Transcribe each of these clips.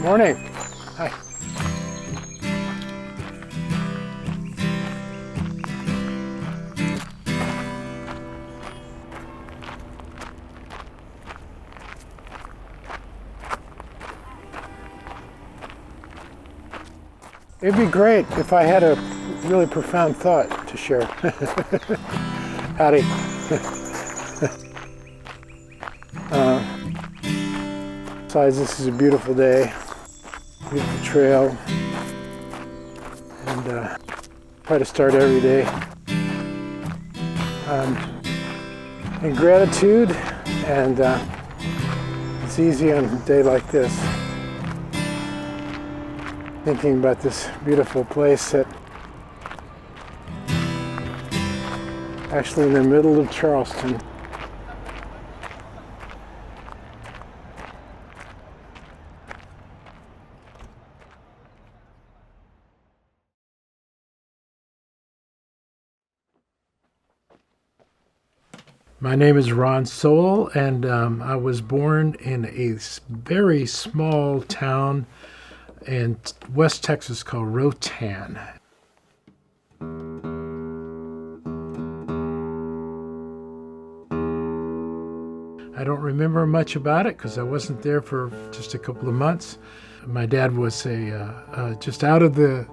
Morning. Hi. It'd be great if I had a really profound thought to share. Howdy. Besides, this is a beautiful day, beautiful trail, and try to start every day in gratitude, and it's easy on a day like this. Thinking about this beautiful place that actually in the middle of Charleston. My name is Ron Sowell, and I was born in a very small town in West Texas called Rotan. I don't remember much about it because I wasn't there for just a couple of months. My dad was just out of the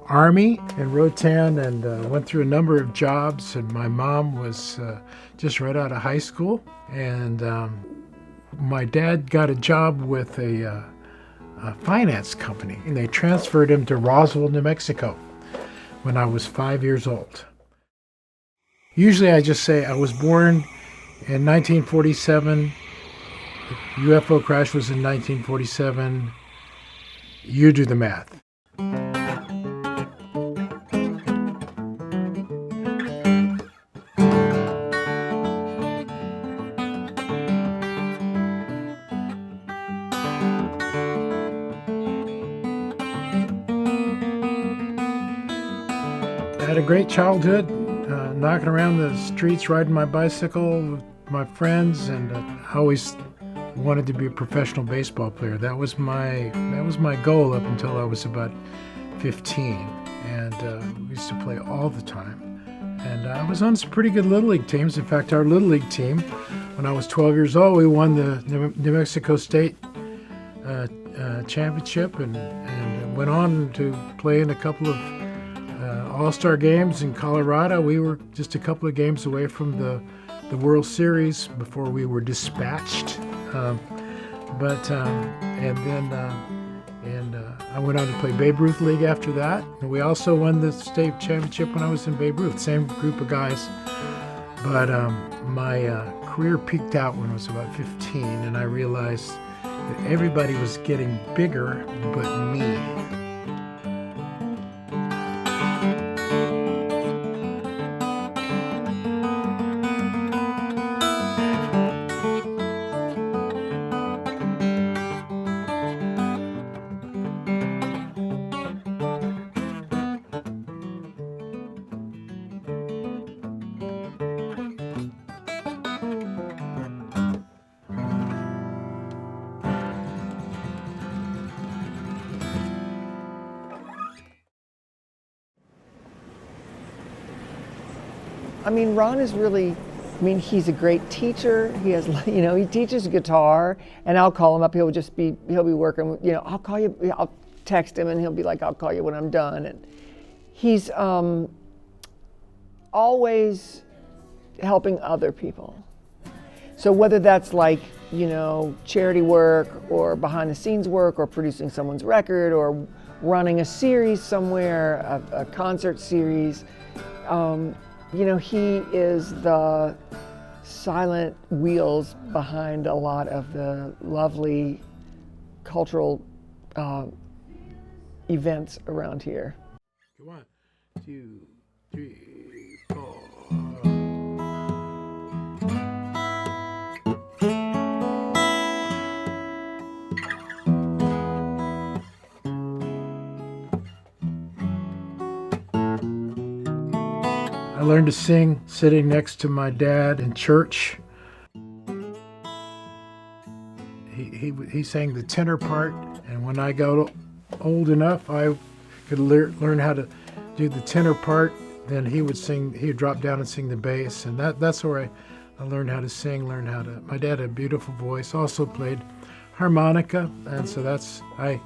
Army in Rotan and went through a number of jobs, and my mom was just right out of high school, and my dad got a job with a finance company, and they transferred him to Roswell, New Mexico when I was 5 years old. Usually I just say I was born in 1947, the UFO crash was in 1947, you do the math. I had a great childhood, knocking around the streets, riding my bicycle with my friends, and I always wanted to be a professional baseball player. That was my goal up until I was about 15, and we used to play all the time. And I was on some pretty good Little League teams. In fact, our Little League team, when I was 12 years old, we won the New Mexico State championship, and went on to play in a couple of All-Star games in Colorado. We were just a couple of games away from the World Series before we were dispatched. I went on to play Babe Ruth League after that. And we also won the state championship when I was in Babe Ruth, same group of guys. But my career peaked out when I was about 15, and I realized that everybody was getting bigger but me. I mean, Ron is really, he's a great teacher. He has, he teaches guitar, and I'll call him up. He'll be working, I'll call you, I'll text him, and he'll be like, I'll call you when I'm done. And he's always helping other people. So whether that's like, charity work or behind the scenes work or producing someone's record or running a series somewhere, a concert series, he is the silent wheels behind a lot of the lovely cultural events around here. 1, 2, 3, 4. I learned to sing sitting next to my dad in church. he sang the tenor part, and when I got old enough, I could learn how to do the tenor part. Then he would sing. He would drop down and sing the bass, and that's where I learned how to sing. My dad had a beautiful voice. Also played harmonica, and so I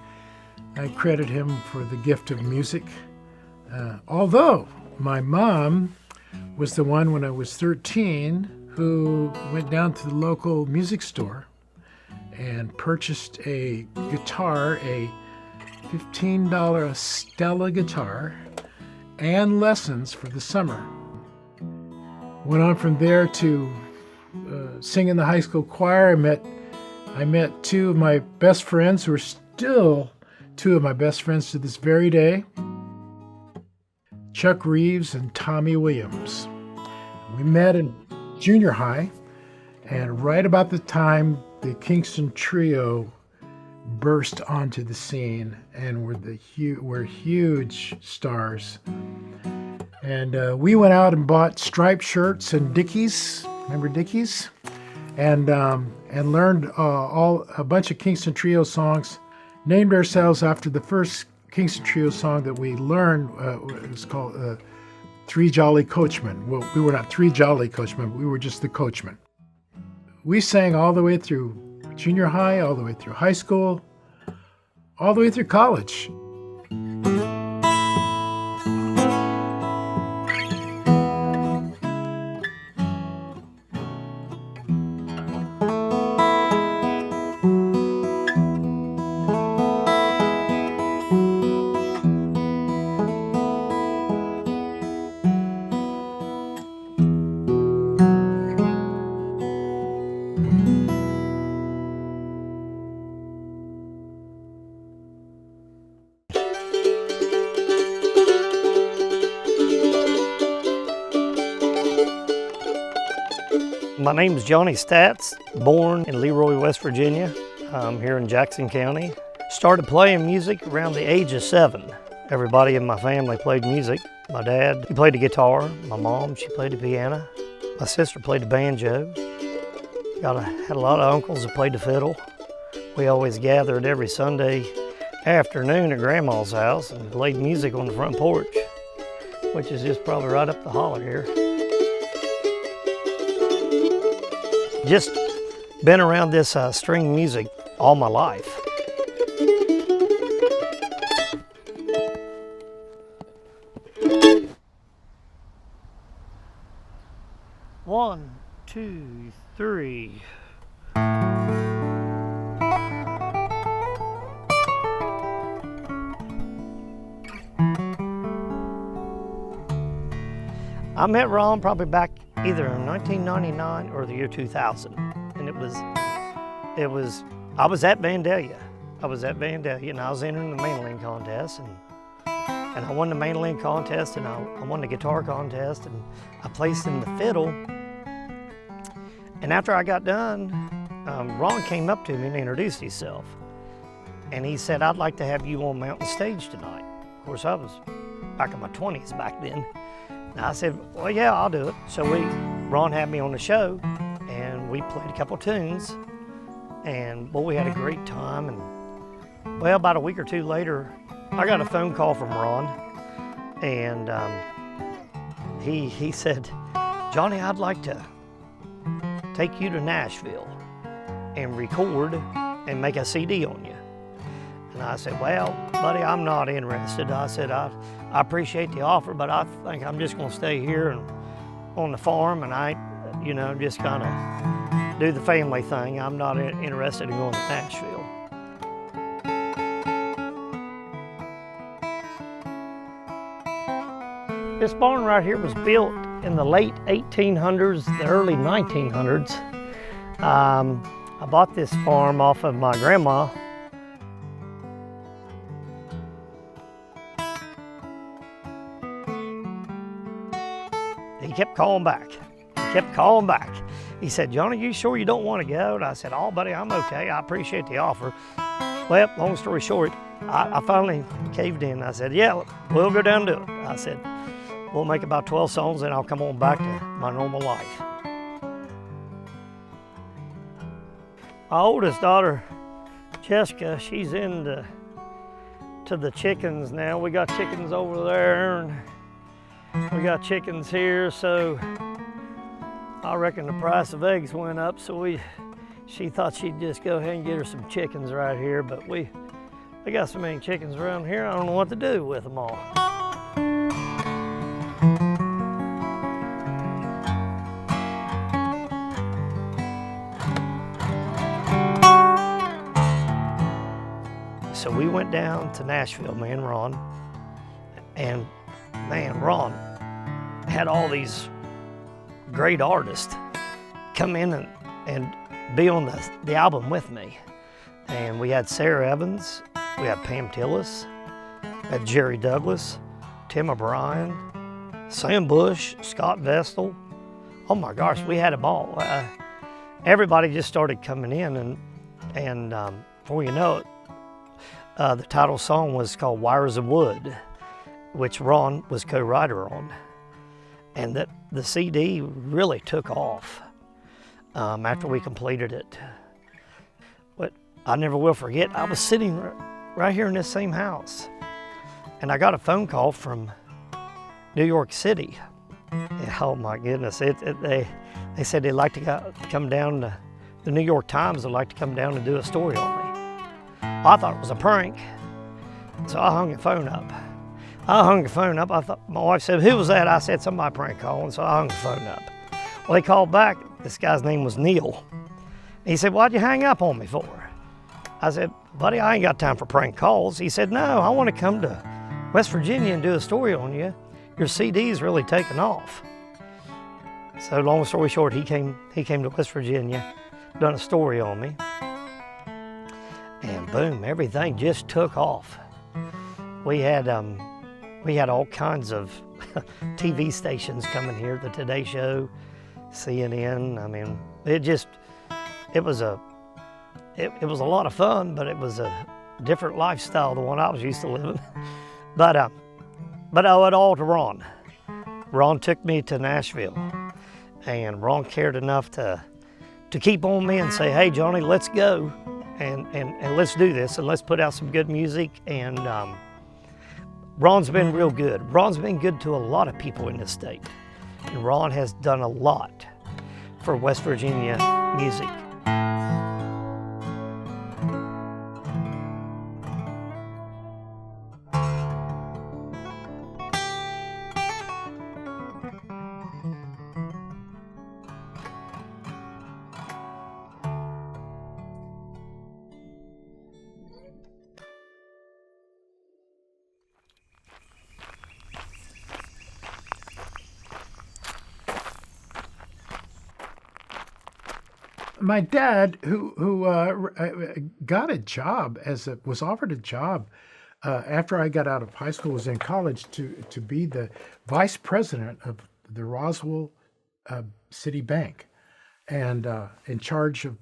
credit him for the gift of music. Although my mom was the one when I was 13 who went down to the local music store and purchased a guitar, a $15 Stella guitar, and lessons for the summer. Went on from there to sing in the high school choir. I met two of my best friends who are still two of my best friends to this very day, Chuck Reeves and Tommy Williams. We met in junior high, and right about the time the Kingston Trio burst onto the scene and were huge stars. And we went out and bought striped shirts and Dickies. Remember Dickies? And learned a bunch of Kingston Trio songs. Named ourselves after the first Kingston Trio song that we learned. It was called Three Jolly Coachmen. Well, we were not Three Jolly Coachmen, but we were just the Coachmen. We sang all the way through junior high, all the way through high school, all the way through college. My name is Johnny Statz, born in Leroy, West Virginia. I'm here in Jackson County. Started playing music around the age of 7. Everybody in my family played music. My dad, he played the guitar. My mom, she played the piano. My sister played the banjo. Had a lot of uncles that played the fiddle. We always gathered every Sunday afternoon at Grandma's house and played music on the front porch, which is just probably right up the holler here. Just been around this string music all my life. One, two, three. I met Ron probably back either in 1999 or the year 2000, and I was at Vandalia. And I was entering the mandolin contest, and I won the mandolin contest, and I won the guitar contest, and I placed in the fiddle. And after I got done, Ron came up to me and introduced himself, and he said, "I'd like to have you on Mountain Stage tonight." Of course, I was back in my 20s back then. And I said, "Well, yeah, I'll do it." So Ron had me on the show, and we played a couple tunes, and boy, we had a great time. And well, about a week or two later, I got a phone call from Ron, and he said, "Johnny, I'd like to take you to Nashville and record and make a CD on you." And I said, "Well, buddy, I'm not interested." I said, I appreciate the offer, but I think I'm just gonna stay here and on the farm, and just kind of do the family thing. I'm not interested in going to Nashville. This barn right here was built in the late 1800s, the early 1900s. I bought this farm off of my grandma. He kept calling back. He said, "Johnny, you sure you don't want to go?" And I said, "Oh, buddy, I'm okay. I appreciate the offer." Well, long story short, I finally caved in. I said, "Yeah, we'll go down and do it." I said, "We'll make about 12 songs, and I'll come on back to my normal life." My oldest daughter, Jessica, she's into the chickens now. We got chickens over there, and we got chickens here, so I reckon the price of eggs went up, so she thought she'd just go ahead and get her some chickens right here, but we got so many chickens around here, I don't know what to do with them all. So we went down to Nashville, me and Ron, and man, Ron had all these great artists come in and be on the album with me. And we had Sarah Evans, we had Pam Tillis, we had Jerry Douglas, Tim O'Brien, Sam Bush, Scott Vestal. Oh my gosh, we had a ball. Everybody just started coming in, and before you know it, the title song was called Wires of Wood, which Ron was co-writer on. And that the CD really took off after we completed it. But I never will forget, I was sitting right here in this same house, and I got a phone call from New York City. Oh my goodness, they said they'd like to come down to the New York Times, would like to come down and do a story on me. I thought it was a prank, so I hung the phone up. I thought, my wife said, "Who was that?" I said, "Somebody prank calling," so I hung the phone up. Well, they called back. This guy's name was Neil. He said, "Why'd you hang up on me for?" I said, "Buddy, I ain't got time for prank calls." He said, "No, I want to come to West Virginia and do a story on you. Your CD's really taken off." So long story short, he came to West Virginia, done a story on me. And boom, everything just took off. We had all kinds of TV stations coming here, the Today Show, CNN. I mean, it was a lot of fun, but it was a different lifestyle than one I was used to living. But I owe it all to Ron. Ron took me to Nashville, and Ron cared enough to keep on me and say, "Hey, Johnny, let's go. And let's do this, and let's put out some good music." And Ron's been real good. Ron's been good to a lot of people in this state. And Ron has done a lot for West Virginia music. My dad, who got a job was offered a job after I got out of high school, was in college to be the vice president of the Roswell City Bank, and in charge of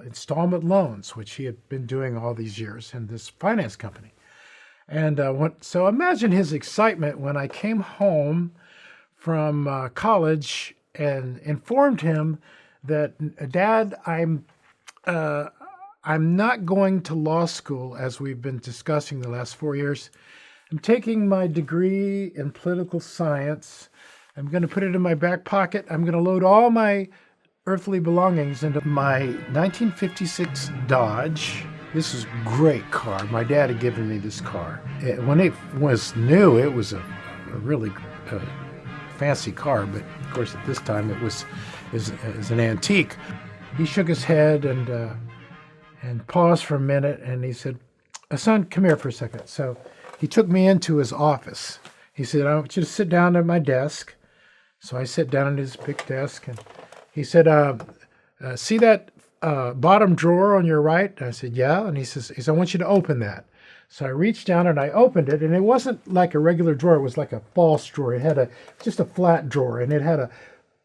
installment loans, which he had been doing all these years in this finance company. And so imagine his excitement when I came home from college and informed him that, "Dad, I'm not going to law school, as we've been discussing the last 4 years. I'm taking my degree in political science. I'm going to put it in my back pocket. I'm going to load all my earthly belongings into my 1956 Dodge." This is a great car. My dad had given me this car. When it was new, it was a really fancy car, but of course at this time it was an antique. He shook his head and paused for a minute, and he said, "Son, come here for a second." So he took me into his office. He said, "I want you to sit down at my desk." So I sat down at his big desk, and he said, "See that bottom drawer on your right?" I said, "Yeah." And he says, "I want you to open that." So I reached down and I opened it, and it wasn't like a regular drawer. It was like a false drawer. It had just a flat drawer, and it had a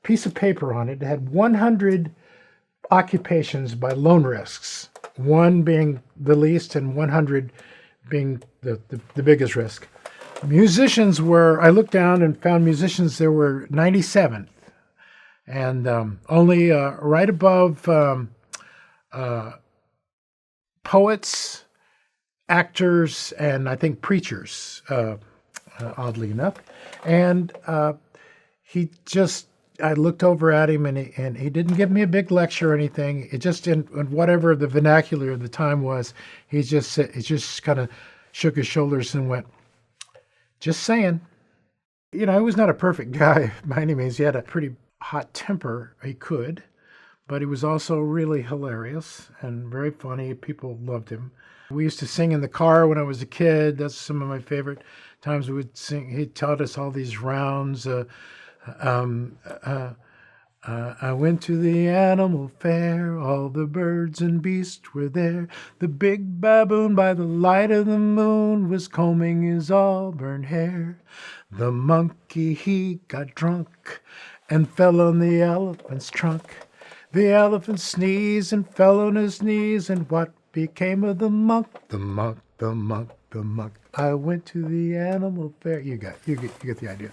piece of paper on it. It had 100 occupations by loan risks, one being the least and 100 being the biggest risk. Musicians I looked down and found musicians, there were 97. And only right above uh, poets, actors, and I think preachers, oddly enough. And he just, I looked over at him, and he didn't give me a big lecture or anything. It just, in whatever the vernacular of the time was, he just kind of shook his shoulders and went, just saying. You know, he was not a perfect guy by any means. He had a pretty hot temper. He could, but he was also really hilarious and very funny. People loved him. We used to sing in the car when I was a kid. That's some of my favorite times we would sing. He taught us all these rounds. I went to the animal fair, all the birds and beasts were there. The big baboon by the light of the moon was combing his auburn hair. The monkey, he got drunk and fell on the elephant's trunk. The elephant sneezed and fell on his knees, and what became of the monk? The monk, the monk, the monk. I went to the animal fair. You get the idea.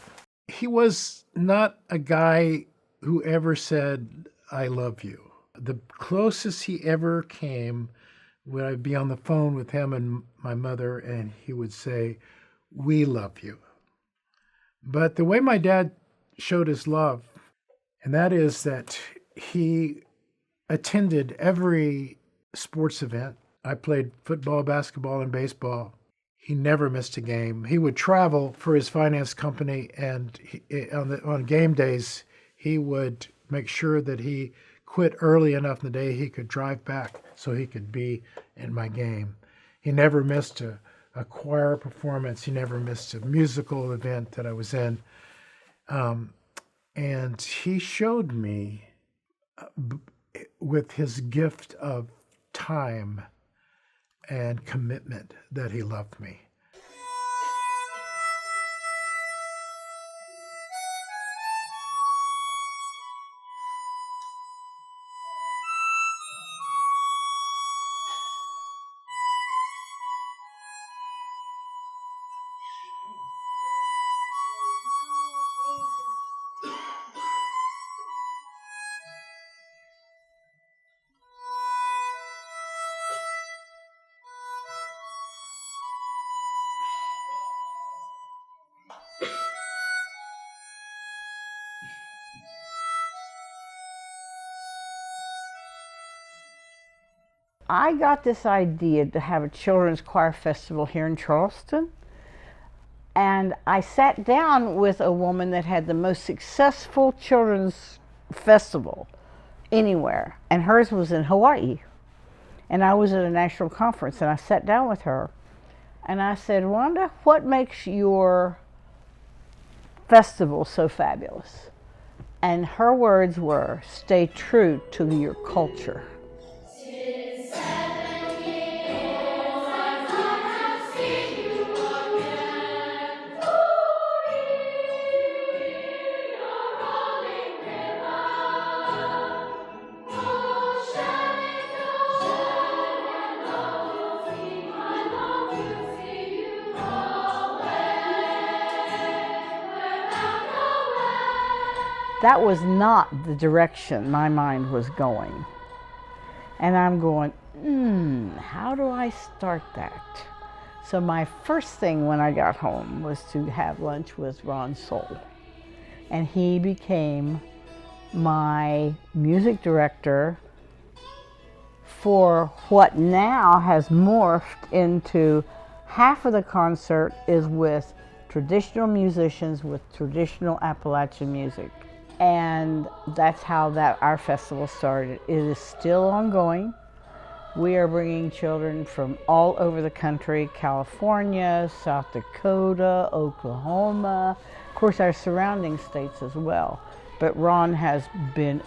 He was not a guy who ever said, I love you. The closest he ever came would I be on the phone with him and my mother, and he would say, we love you. But the way my dad showed his love, and that is that he attended every sports event. I played football, basketball, and baseball. He never missed a game. He would travel for his finance company, and on game days, he would make sure that he quit early enough in the day he could drive back so he could be in my game. He never missed a choir performance. He never missed a musical event that I was in. And he showed me with his gift of time and commitment that he loved me. I got this idea to have a children's choir festival here in Charleston, and I sat down with a woman that had the most successful children's festival anywhere, and hers was in Hawaii. And I was at a national conference, and I sat down with her, and I said, Rhonda, what makes your festival so fabulous? And her words were, stay true to your culture. That was not the direction my mind was going. And I'm going, how do I start that? So my first thing when I got home was to have lunch with Ron Sowell. And he became my music director for what now has morphed into half of the concert is with traditional musicians with traditional Appalachian music. And that's how our festival started. It is still ongoing. We are bringing children from all over the country, California, South Dakota, Oklahoma, of course our surrounding states as well. But Ron has been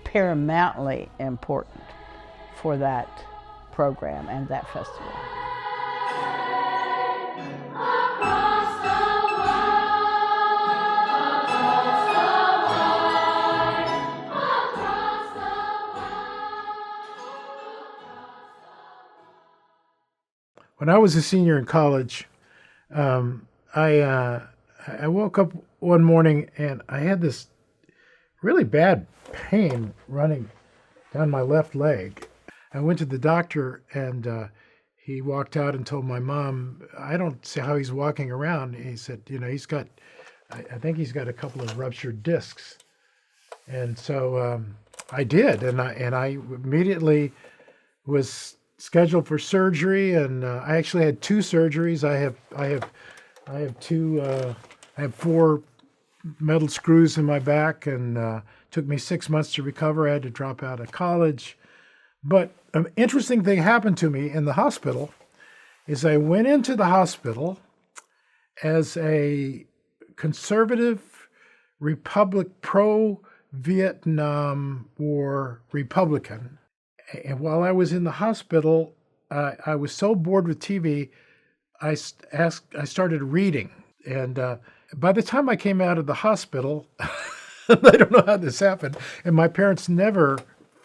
paramountly important for that program and that festival. When I was a senior in college, I woke up one morning and I had this really bad pain running down my left leg. I went to the doctor, and he walked out and told my mom, I don't see how he's walking around. He said, he's got, I think he's got a couple of ruptured discs. And so I did, and I immediately was scheduled for surgery, and I actually had 2 surgeries. I have 4 metal screws in my back, and took me 6 months to recover. I had to drop out of college. But an interesting thing happened to me in the hospital is I went into the hospital as a conservative pro-Vietnam War Republican. And while I was in the hospital, I was so bored with TV, I started reading. And by the time I came out of the hospital, I don't know how this happened, and my parents never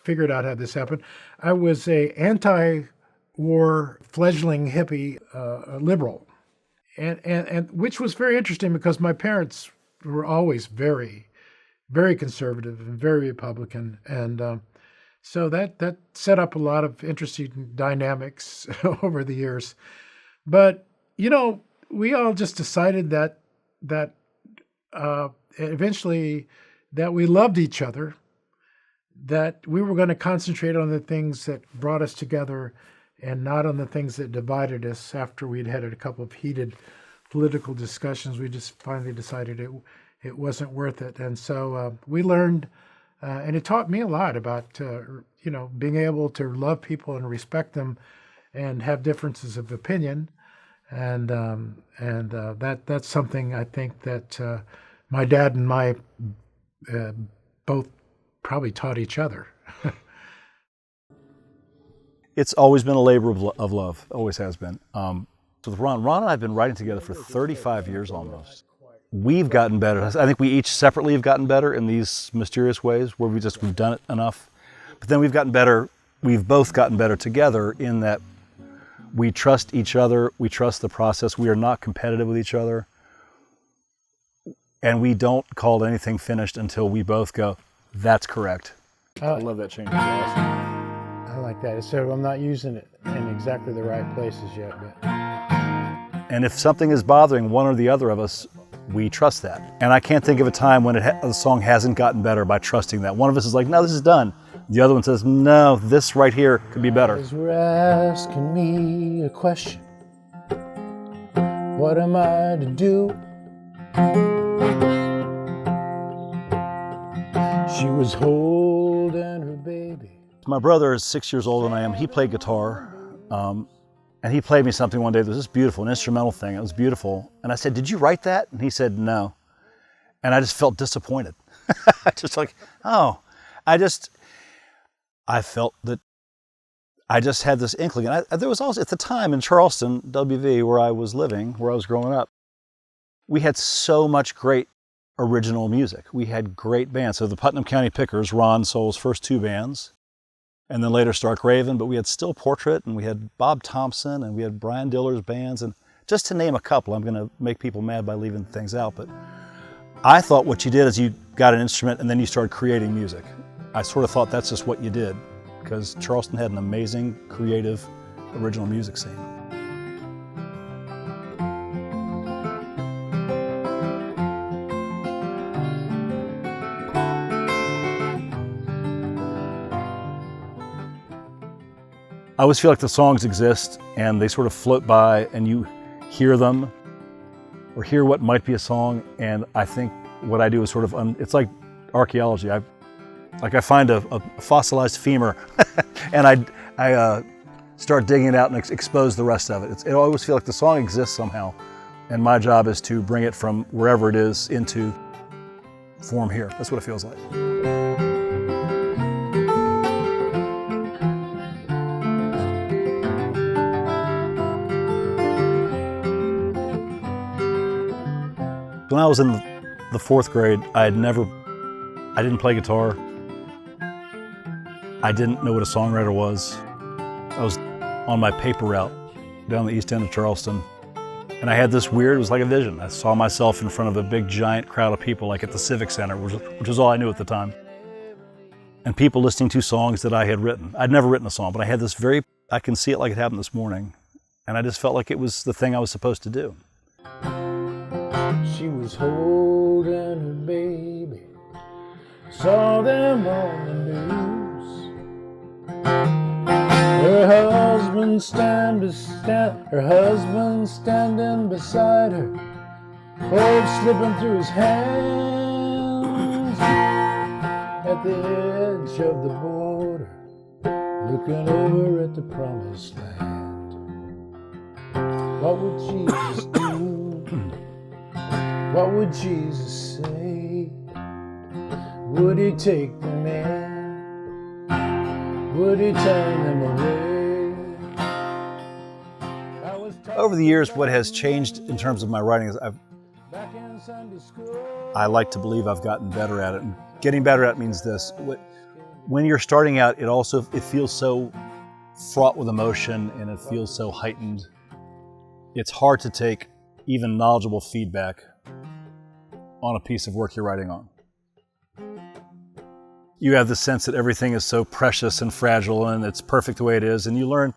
figured out how this happened. I was a anti-war fledgling hippie liberal, and which was very interesting because my parents were always very, very conservative and very Republican, and so that set up a lot of interesting dynamics over the years. But we all just decided that eventually that we loved each other, that we were going to concentrate on the things that brought us together and not on the things that divided us. After we'd had a couple of heated political discussions, we just finally decided it wasn't worth it. And so we learned, and it taught me a lot about, being able to love people and respect them and have differences of opinion. And that's something I think that my dad and I both probably taught each other. It's always been a labor of love, always has been. So with Ron and I have been writing together for 35 years almost. We've gotten better. I think we each separately have gotten better in these mysterious ways where we've done it enough. But then we've both gotten better together in that we trust each other, we trust the process, we are not competitive with each other, and we don't call anything finished until we both go, that's correct. I love that change. It's awesome. I like that. So I'm not using it in exactly the right places yet. But... And if something is bothering one or the other of us, we trust that. And I can't think of a time when the song hasn't gotten better by trusting that. One of us is like, no, this is done. The other one says, no, this right here could be better. Guys were asking me a question. What am I to do? She was holding her baby. My brother is 6 years older than I am. He played guitar, and he played me something one day that was just beautiful, an instrumental thing. It was beautiful. And I said, did you write that? And he said, no. And I just felt disappointed. Just like, oh, I felt that I just had this inkling. And there was also, at the time in Charleston, WV, where I was living, where I was growing up, we had so much great original music. We had great bands. So the Putnam County Pickers, Ron Sowell's first 2 bands, and then later Stark Raven, but we had Still Portrait, and we had Bob Thompson, and we had Brian Diller's bands, and just to name a couple. I'm going to make people mad by leaving things out, but I thought what you did is you got an instrument and then you started creating music. I sort of thought that's just what you did, because Charleston had an amazing, creative, original music scene. I always feel like the songs exist and they sort of float by and you hear them or hear what might be a song, and I think what I do is sort of, it's like archaeology. I find a fossilized femur and I start digging it out and expose the rest of it. I always feel like the song exists somehow, and my job is to bring it from wherever it is into form here. That's what it feels like. When I was in the 4th grade, I didn't play guitar. I didn't know what a songwriter was. I was on my paper route down the east end of Charleston, and I had this weird, it was like a vision. I saw myself in front of a big giant crowd of people, like at the Civic Center, which was all I knew at the time. and people listening to songs that I had written. I'd never written a song, but I had this I can see it like it happened this morning, and I just felt like it was the thing I was supposed to do. She was holding her baby, saw them on the news. Her husband standing beside her, hope slipping through his hands at the edge of the border, looking over at the promised land. What would Jesus do? What would Jesus say? Would he take them in? Would he turn them away? Over the years, what has changed in terms of my writing is I like to believe I've gotten better at it. And getting better at it means this. When you're starting out, it feels so fraught with emotion and it feels so heightened. It's hard to take even knowledgeable feedback on a piece of work you're writing on. You have the sense that everything is so precious and fragile and it's perfect the way it is, and you learn,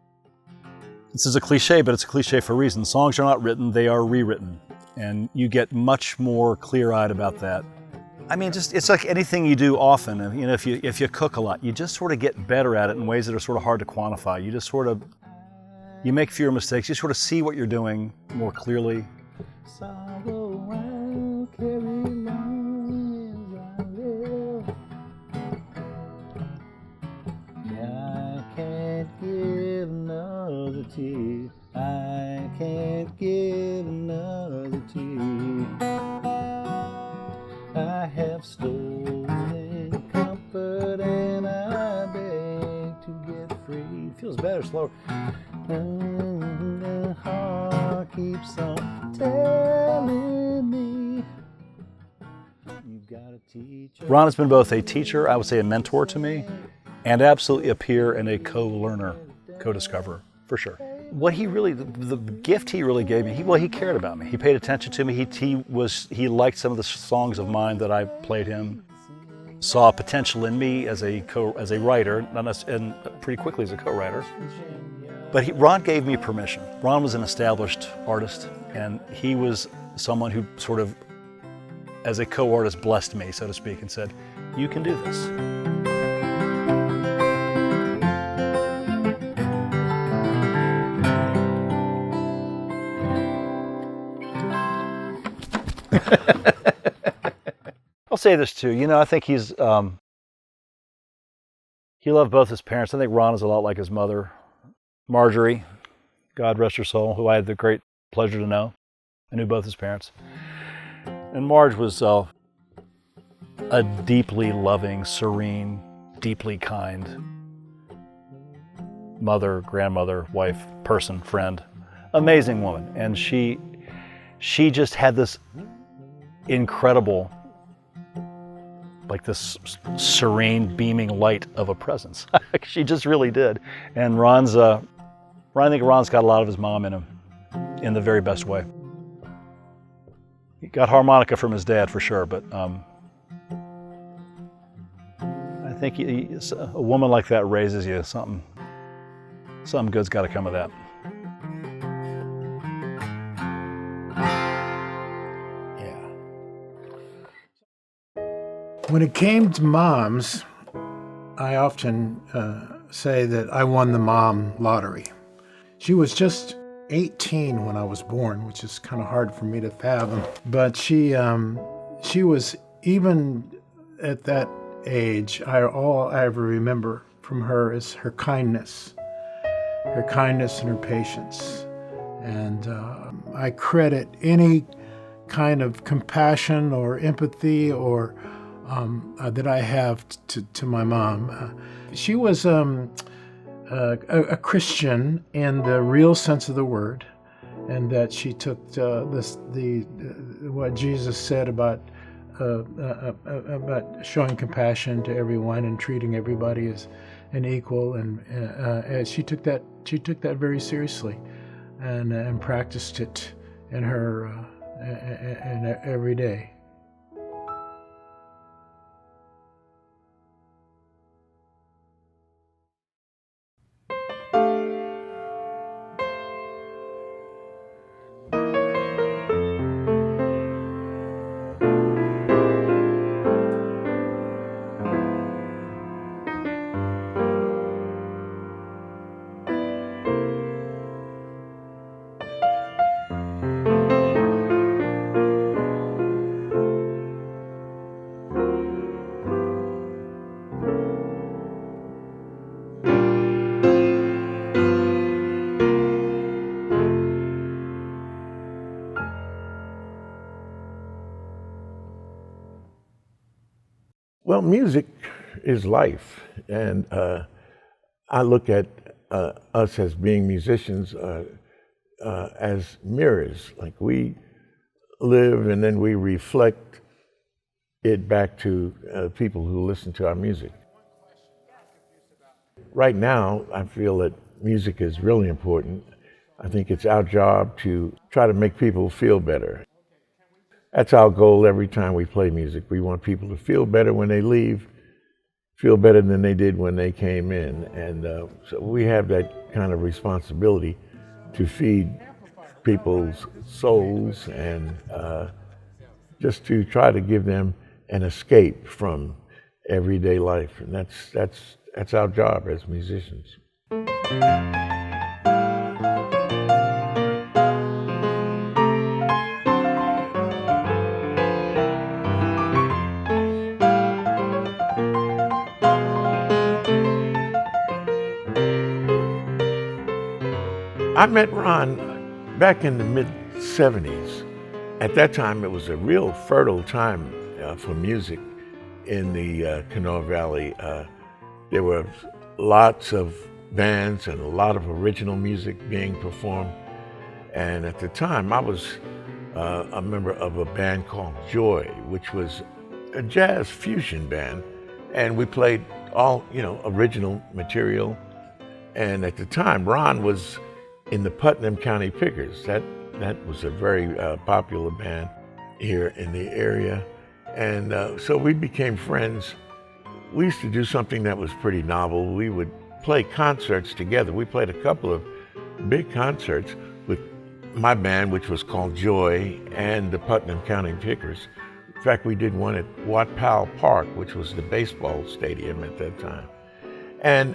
this is a cliche, but it's a cliche for a reason. Songs are not written, they are rewritten, and you get much more clear-eyed about that. I mean, it's like anything you do often. You know, if you cook a lot, you just sort of get better at it in ways that are sort of hard to quantify. You make fewer mistakes, you sort of see what you're doing more clearly. I can't give another tear. I have stolen comfort and I beg to get free. It feels better, slower. And the heart keeps on telling me you've got a teacher. Ron has been both a teacher, I would say a mentor to me, and absolutely a peer and a co-learner, co-discoverer. For sure. What the gift he really gave me, he cared about me. He paid attention to me. He liked some of the songs of mine that I played him. Saw potential in me as a writer, and pretty quickly as a co-writer. But Ron gave me permission. Ron was an established artist, and he was someone who sort of, as a co-artist, blessed me, so to speak, and said, "You can do this." I'll say this too. You know, I think he loved both his parents. I think Ron is a lot like his mother, Marjorie, God rest her soul, who I had the great pleasure to know. I knew both his parents. And Marge was a deeply loving, serene, deeply kind mother, grandmother, wife, person, friend, amazing woman. And she just had this incredible, like this serene, beaming light of a presence. She just really did. And I think Ron's got a lot of his mom in him, in the very best way. He got harmonica from his dad for sure, but I think a woman like that raises you. Something good's got to come of that. When it came to moms, I often say that I won the mom lottery. She was just 18 when I was born, which is kind of hard for me to fathom. But she was, even at that age, all I ever remember from her is her kindness and her patience. And I credit any kind of compassion or empathy or that I have to my mom. She was a Christian in the real sense of the word, and that she took what Jesus said about showing compassion to everyone and treating everybody as an equal, and she took that very seriously, and practiced it in her every day. Well, music is life, and I look at us as being musicians as mirrors. Like we live and then we reflect it back to people who listen to our music. Right now, I feel that music is really important. I think it's our job to try to make people feel better. That's our goal every time we play music. We want people to feel better when they leave, feel better than they did when they came in. And so we have that kind of responsibility to feed people's souls and just to try to give them an escape from everyday life. And that's our job as musicians. I met Ron back in the mid-'70s. At that time, it was a real fertile time for music in the Kanawha Valley. There were lots of bands and a lot of original music being performed. And at the time, I was a member of a band called Joy, which was a jazz fusion band. And we played all, original material. And at the time, Ron was in the Putnam County Pickers. That was a very popular band here in the area. And so we became friends. We used to do something that was pretty novel. We would play concerts together. We played a couple of big concerts with my band, which was called Joy, and the Putnam County Pickers. In fact, we did one at Wat Powell Park, which was the baseball stadium at that time. And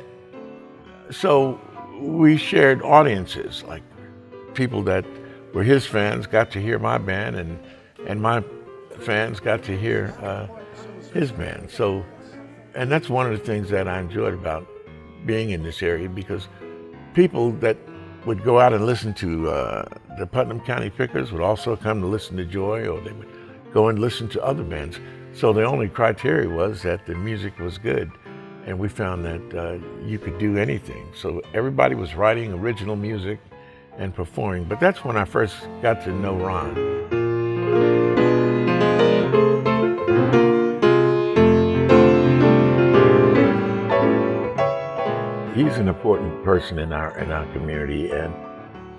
so we shared audiences, like people that were his fans got to hear my band, and my fans got to hear his band. So, and that's one of the things that I enjoyed about being in this area, because people that would go out and listen to the Putnam County Pickers would also come to listen to Joy, or they would go and listen to other bands. So the only criteria was that the music was good. And we found that you could do anything. So everybody was writing original music and performing. But that's when I first got to know Ron. He's an important person in our community, and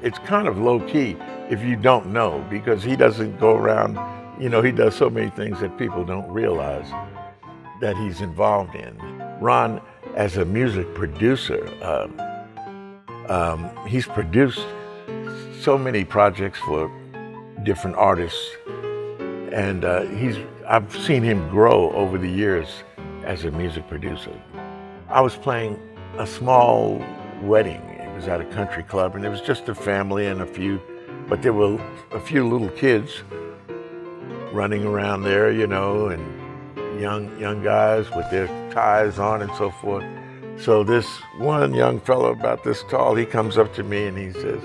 it's kind of low key if you don't know, because he doesn't go around, he does so many things that people don't realize that he's involved in. Ron, as a music producer, he's produced so many projects for different artists, and I've seen him grow over the years as a music producer. I was playing a small wedding. It was at a country club, and it was just a family and but there were a few little kids running around there, and young guys with their ties on and so forth. So this one young fellow about this tall, he comes up to me and he says,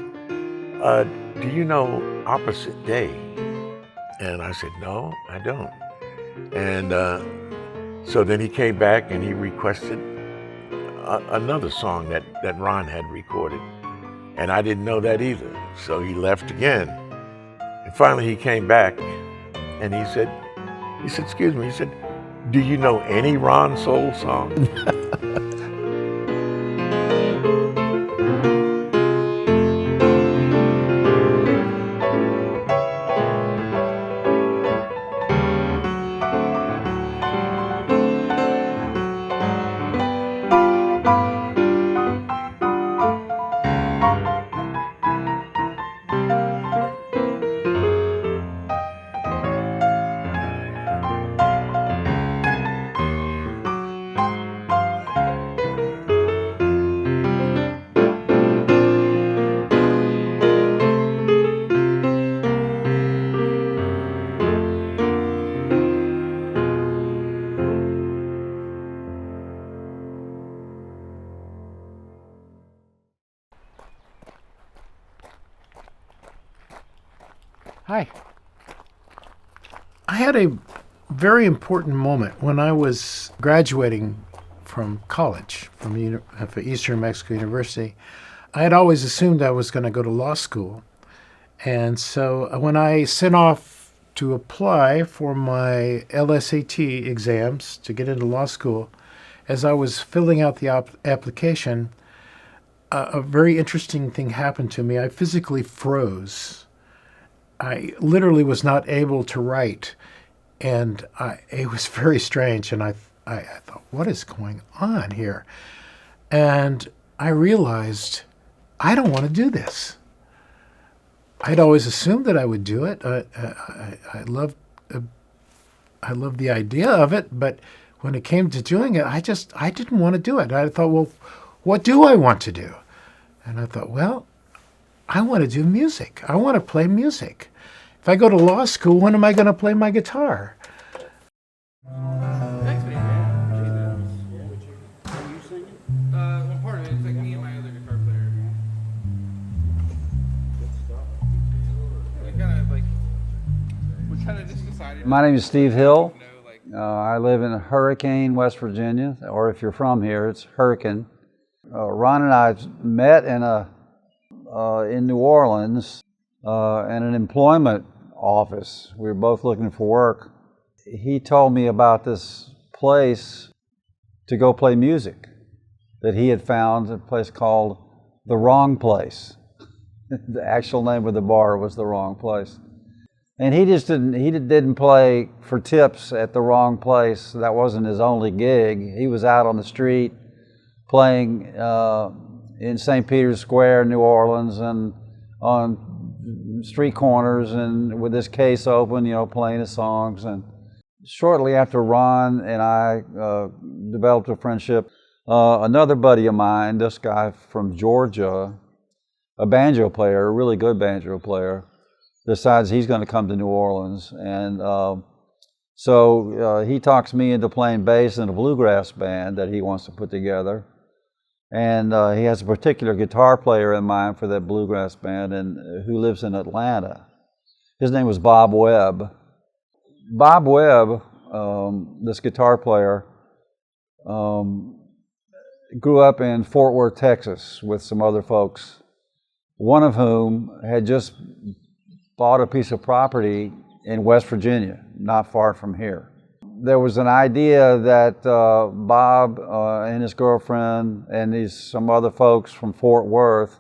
do you know Opposite Day? And I said, no, I don't. And so then he came back and he requested another song that Ron had recorded. And I didn't know that either. So he left again. And finally he came back and he said, excuse me, he said, do you know any Ron Sowell song? Hi. I had a very important moment when I was graduating from college, from Eastern Mexico University. I had always assumed I was going to go to law school. And so when I sent off to apply for my LSAT exams to get into law school, as I was filling out the application, a very interesting thing happened to me. I physically froze. I literally was not able to write. And it was very strange. And I thought, what is going on here? And I realized, I don't want to do this. I'd always assumed that I would do it. I loved the idea of it, but when it came to doing it, I didn't want to do it. I thought, well, what do I want to do? And I thought, well, I want to do music. I want to play music. If I go to law school, when am I going to play my guitar? Thanks, man. Are you singing? Well, part of it. It's like me and my other guitar player. We kind of just decided. My name is Steve Hill. I live in Hurricane, West Virginia, or if you're from here, it's Hurricane. Ron and I met in New Orleans in an employment office. We were both looking for work. He told me about this place to go play music that he had found, a place called The Wrong Place. The actual name of the bar was The Wrong Place. And he didn't play for tips at The Wrong Place. That wasn't his only gig. He was out on the street playing in St. Peter's Square, New Orleans, and on street corners and with his case open, playing his songs. And shortly after Ron and I developed a friendship, another buddy of mine, this guy from Georgia, a banjo player, a really good banjo player, decides he's going to come to New Orleans. And so he talks me into playing bass in a bluegrass band that he wants to put together. And he has a particular guitar player in mind for that bluegrass band and who lives in Atlanta. His name was Bob Webb. Bob Webb, this guitar player, grew up in Fort Worth, Texas with some other folks, one of whom had just bought a piece of property in West Virginia, not far from here. There was an idea that Bob and his girlfriend and some other folks from Fort Worth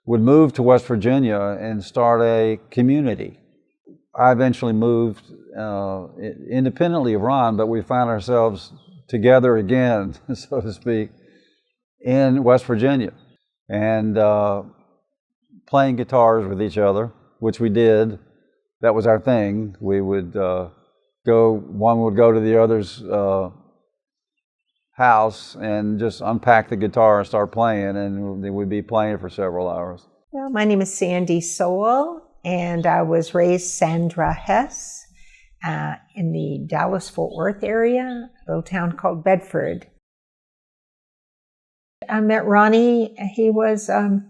would move to West Virginia and start a community. I eventually moved independently of Ron, but we found ourselves together again, so to speak, in West Virginia and playing guitars with each other, which we did. That was our thing. We would one would go to the other's house and just unpack the guitar and start playing, and we'd be playing for several hours. Well, my name is Sandy Sowell, and I was raised Sandra Hess in the Dallas-Fort Worth area, a little town called Bedford. I met Ronnie. He was the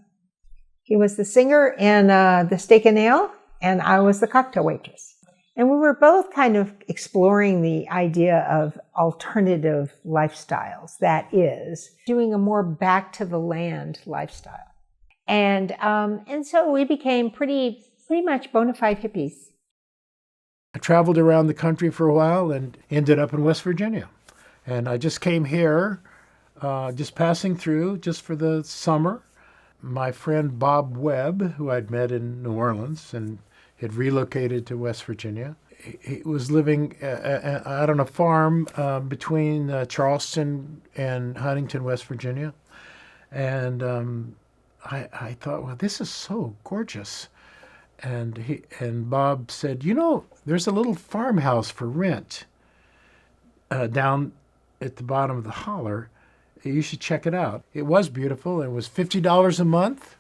singer in the Steak and Ale, and I was the cocktail waitress. And we were both kind of exploring the idea of alternative lifestyles, that is, doing a more back to the land lifestyle. And so we became pretty much bona fide hippies. I traveled around the country for a while and ended up in West Virginia. And I just came here, just passing through, just for the summer. My friend Bob Webb, who I'd met in New Orleans and had relocated to West Virginia, he was living out on a farm between Charleston and Huntington, West Virginia. And I thought, well, this is so gorgeous. And Bob said, there's a little farmhouse for rent down at the bottom of the holler. You should check it out. It was beautiful. It was $50 a month,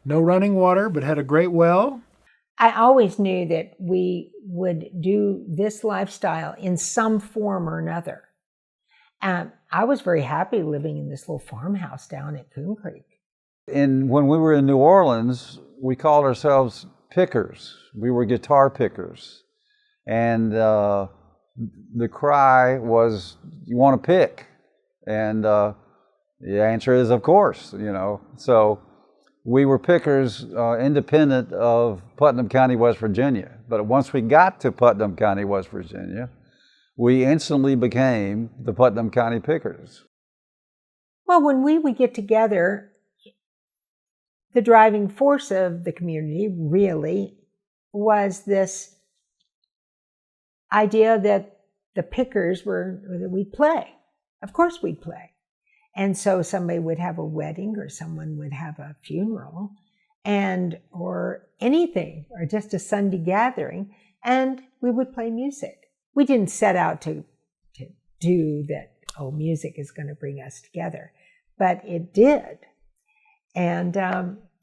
no running water, but had a great well. I always knew that we would do this lifestyle in some form or another. And I was very happy living in this little farmhouse down at Coon Creek. And when we were in New Orleans, we called ourselves pickers. We were guitar pickers. And the cry was, you want to pick? And the answer is, of course, you know. So we were pickers independent of Putnam County, West Virginia. But once we got to Putnam County, West Virginia, we instantly became the Putnam County Pickers. Well, when we would get together, the driving force of the community really was this idea that the pickers that we'd play. Of course we'd play. And so somebody would have a wedding, or someone would have a funeral, or anything, or just a Sunday gathering, and we would play music. We didn't set out to do that, oh, music is going to bring us together, but it did. And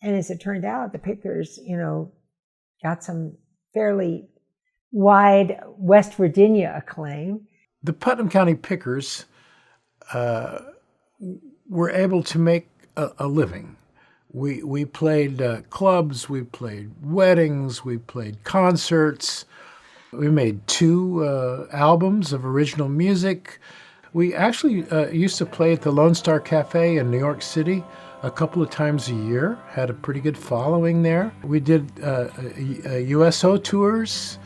as it turned out, the pickers, you know, got some fairly wide West Virginia acclaim. The Putnam County Pickers were able to make a living. We played clubs, we played weddings, we played concerts. We made 2 albums of original music. We actually used to play at the Lone Star Cafe in New York City a couple of times a year, had a pretty good following there. We did USO tours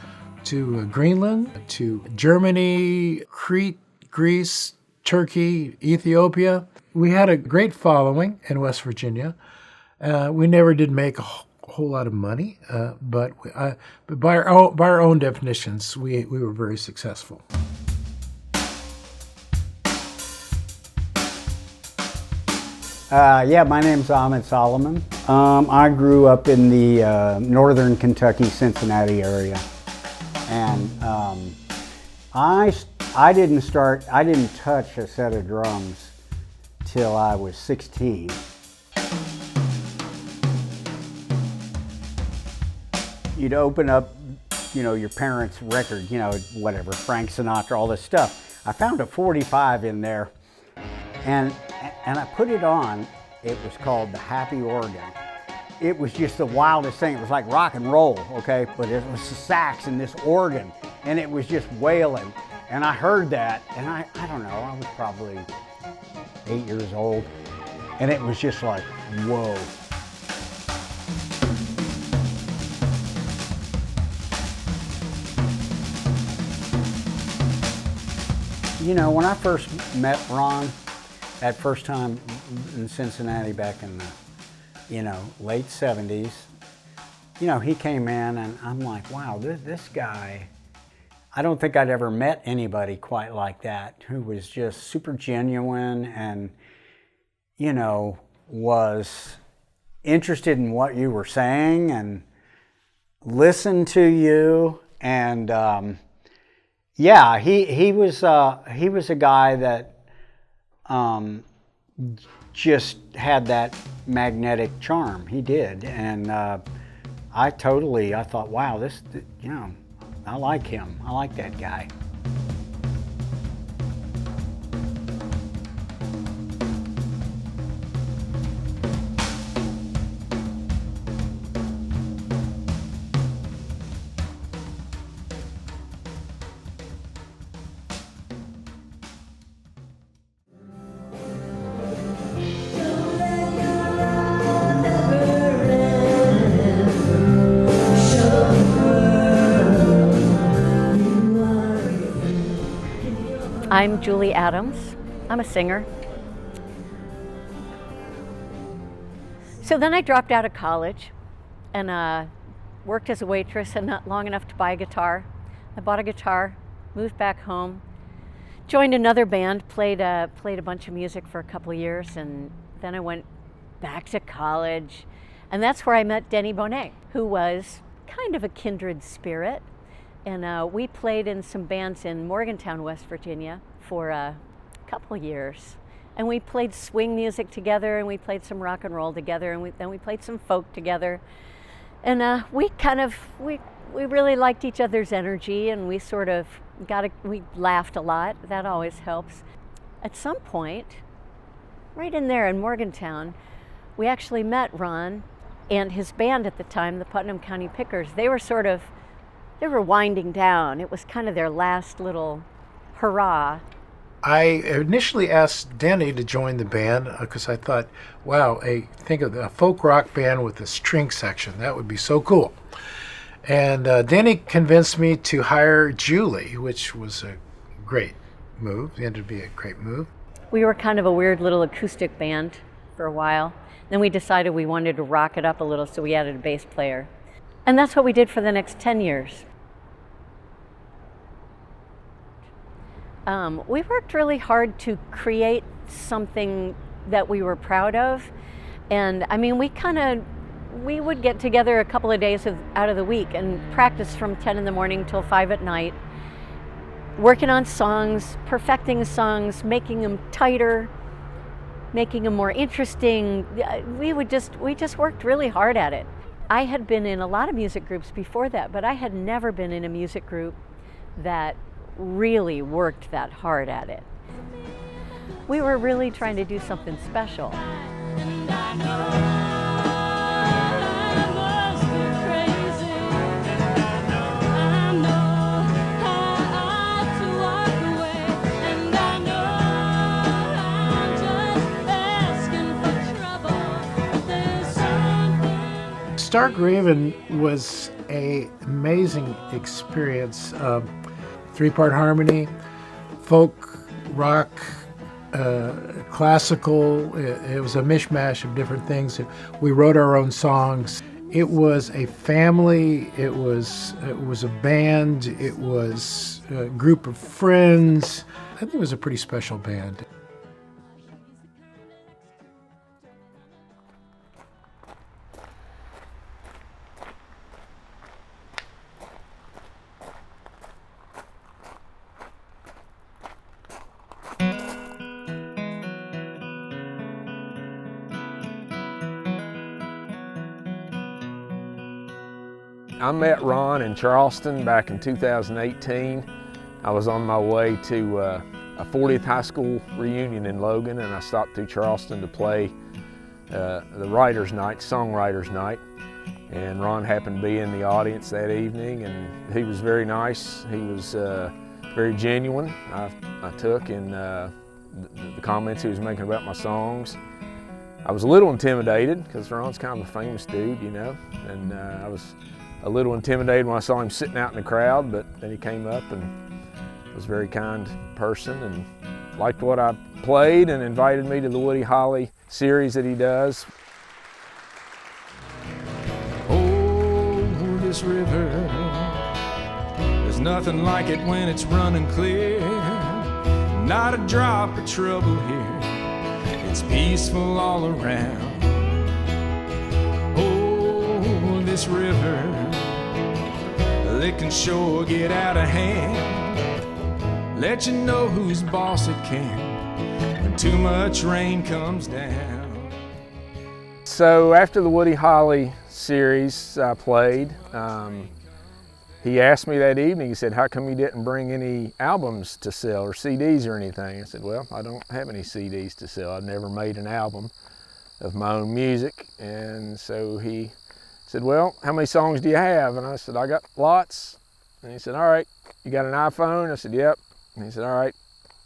to Greenland, to Germany, Crete, Greece, Turkey, Ethiopia. We had a great following in West Virginia. We never did make a whole lot of money, but by our own definitions, we were very successful. Yeah, my name's Ahmed Solomon. I grew up in the northern Kentucky, Cincinnati area. And I didn't touch a set of drums till I was 16. You'd open up, you know, your parents' record, you know, whatever, Frank Sinatra, all this stuff. I found a 45 in there, and I put it on. It was called the Happy Organ. It was just the wildest thing. It was like rock and roll, okay? But it was the sax and this organ, and it was just wailing. And I heard that, and I don't know, I was probably 8 years old, and it was just like, whoa. You know, when I first met Ron, that first time in Cincinnati back in the, you know, late 70s, you know, he came in and I'm like, wow, this guy, I don't think I'd ever met anybody quite like that, who was just super genuine and, you know, was interested in what you were saying and listened to you. And yeah, he was a guy that just had that magnetic charm. He did, and I thought, wow, this, you know, I like him. I like that guy. I'm Julie Adams. I'm a singer. So then I dropped out of college and worked as a waitress, and not long enough to buy a guitar. I bought a guitar, moved back home, joined another band, played a bunch of music for a couple of years, and then I went back to college. And that's where I met Denny Bonet, who was kind of a kindred spirit. And we played in some bands in Morgantown, West Virginia for a couple of years. And we played swing music together, and we played some rock and roll together, and then we played some folk together. And we really liked each other's energy, and we sort of we laughed a lot. That always helps. At some point, right in there in Morgantown, we actually met Ron and his band at the time, the Putnam County Pickers. They were sort of they were winding down. It was kind of their last little hurrah. I initially asked Denny to join the band because I thought, wow, think of a folk rock band with a string section. That would be so cool. And Denny convinced me to hire Julie, which was a great move. It ended up being a great move. We were kind of a weird little acoustic band for a while. Then we decided we wanted to rock it up a little, so we added a bass player. And that's what we did for the next 10 years. We worked really hard to create something that we were proud of. And I mean, we would get together a couple of days out of the week and practice from 10 in the morning till 5 at night, working on songs, perfecting songs, making them tighter, making them more interesting. We just worked really hard at it. I had been in a lot of music groups before that, but I had never been in a music group that really worked that hard at it. We were really trying to do something special. Stark Raven was an amazing experience. 3-part harmony, folk, rock, classical. It was a mishmash of different things. We wrote our own songs. It was a family. It was a band. It was a group of friends. I think it was a pretty special band. I met Ron in Charleston back in 2018. I was on my way to a 40th high school reunion in Logan, and I stopped through Charleston to play the Writers' Night, Songwriters' Night. And Ron happened to be in the audience that evening, and he was very nice. He was very genuine, I took in the comments he was making about my songs. I was a little intimidated because Ron's kind of a famous dude, you know, and I was a little intimidated when I saw him sitting out in the crowd, but then he came up and was a very kind person and liked what I played and invited me to the Woody Holly series that he does. Oh, this river, there's nothing like it when it's running clear. Not a drop of trouble here, it's peaceful all around. Oh, this river, it can sure get out of hand. Let you know who's boss it can when too much rain comes down. So after the Woody Holly series I played, he asked me that evening, he said, how come you didn't bring any albums to sell or CDs or anything? I said, well, I don't have any CDs to sell. I've never made an album of my own music. And so he said, well, how many songs do you have? And I said, I got lots. And he said, all right, you got an iPhone? I said, yep. And he said, all right,